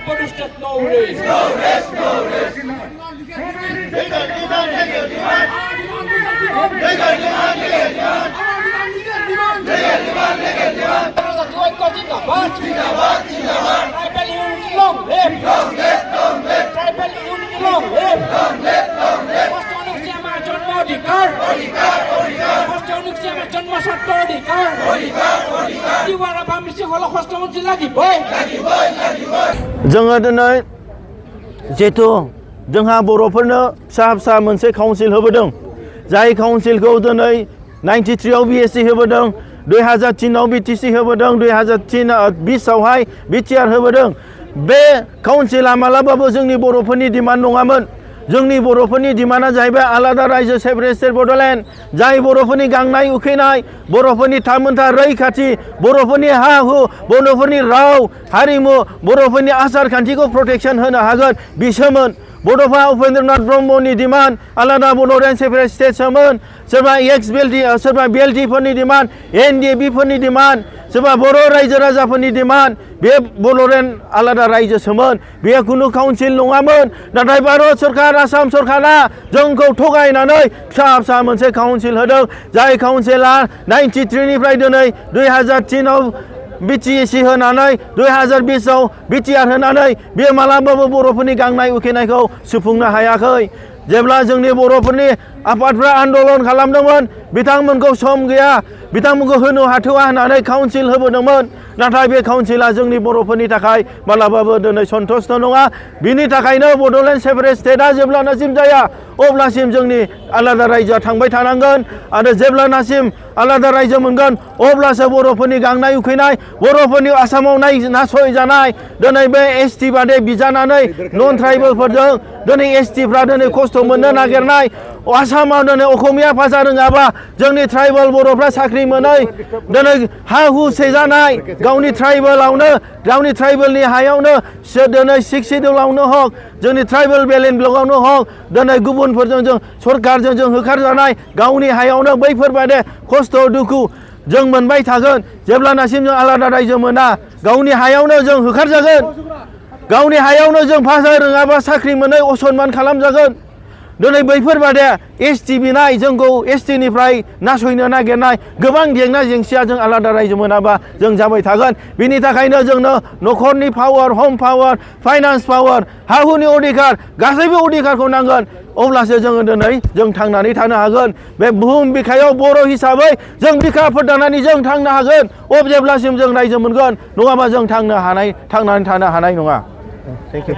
protested no rest. No rest, no rest. जोङो दिनै जिहेतु जोंहा बर'फोरनो फिसा मोनसे काउन्सिल होबोदों जाय काउन्सिलखौ दिनै 93आव BSC होबोदों 2003आव BTC होबोदों 2020आवहाय BTR होबोदों बे काउन्सिला मालाबाबो जोंनि बर'फोरनि डिमान्ड नङामोन जोंनि बर'फोरनि डिमान्डआ जाहैबाय आलादा रायजो सेपारेट स्टेट बड'लेण्ड जाय बर'फोरनि गांनाय उखैनाय बर'फोरनि थामोनथा रैखाथि बर'फोरनि हा हु बर'फोरनि राव हारिमु बर'फोरनि आसार खान्थिखौ प्रटेक्शन होनो हागोन बिसोमोन बड'फा उपेन्द्रनाथ ब्रह्मनि डिमान्ड आलादा बड'लेण्ड सेपारेट स्टेटसोमोन सोरबा एक्स बेल्टि सोरबा बेल्टिफोरनि डिमान्ड NDFB फोरनि डिमान्ड सोरबा बर' रायजो राजाफोरनि डिमान्ड बे बड'लेण्ड आलादा रायजोसोमोन बे खुनु काउन्सिल नङामोन नाथाय भारत सरकार आसाम सरकारा जोंखौ थगायनानै फिसा मोनसे काउन्सिल होदों जाय काउन्सिला 93निफ्राय दिनै 2003आव BTC होनानै 2020आव BTR होनानै बे मालाबाबो बर'फोरनि गांनाय उखैनायखौ सुफुंनो हायाखै जेब्ला जोंनि बर'फोरनि आफादफ्रा आन्दलन खालामदोंमोन बिथांमोनखौ सम गैया बिथांमोनखौ होनो हाथ'वा होननानै काउन्सिल होबोदोंमोन नाथाय बे काउन्सिला जोंनि बर'फोरनि थाखाय मालाबाबो दिनै सन्तुष्ट नङा बिनि थाखायनो बड'लेण्ड सेपारेट स्टेटआ जेब्लानासिम जाया अब्लासिम जोंनि आलादा रायजोआ थांबाय थानांगोन आरो जेब्लानासिम आलादा रायजो मोनगोन अब्लासो बर'फोरनि गांनाय उखैनाय बर'फोरनि आसामाव नासयजानाय दिनै बे ST बादे बिजानानै नन ट्राइबेलफोरजों दिनै STफ्रा दिनै खस्थ' मोननो नागिरनाय आसामाव दिनै असमिया भाषा रोङाबा जोंनि ट्राइबेल बर'फ्रा साख्रि मोनै दिनै हा हु सेजानाय गावनि ट्राइबेलावनो गावनि ट्राइबेलनि हायावनो दिनै 6 शिड्युलावनो हक जोंनि ट्राइबेल बेलेन्स ब्लकआवनो हक दिनै गुबुनफोरजों जों सरकारजों जों होखारजानाय गावनि हायावनो बैफोरबादि खस्थ' दुखु जों मोनबाय थागोन जेब्लानासिम जों आलादा रायजो मोना गावनि हायावनो जों होखारजागोन गावनि हायावनो जों भाषा रोङाबा साख्रि मोनै असनमान खालामजागोन दिनै बैफोरबादि ST बिनाय जोंखौ STनिफ्राय नासयनो नागिरनाय गोबां जेंना जेंसिया जों आलादा रायजो मोनाबा जों जाबाय थागोन बिनि थाखायनो जोंनो न'खरनि पावार हम पावार फाइनान्स पावार हा हुनि अधिकार गासैबो अधिकारखौ नांगोन अब्लासो जोङो दिनै जों थांनानै थानो हागोन बे बुहुम बिखायाव बर' हिसाबै जों बिखा फोरदांनानै जों थांनो हागोन जेब्लासिम जों रायजो मोनगोन नङाबा जों थांनानै थानो हानाय नङा। Thank you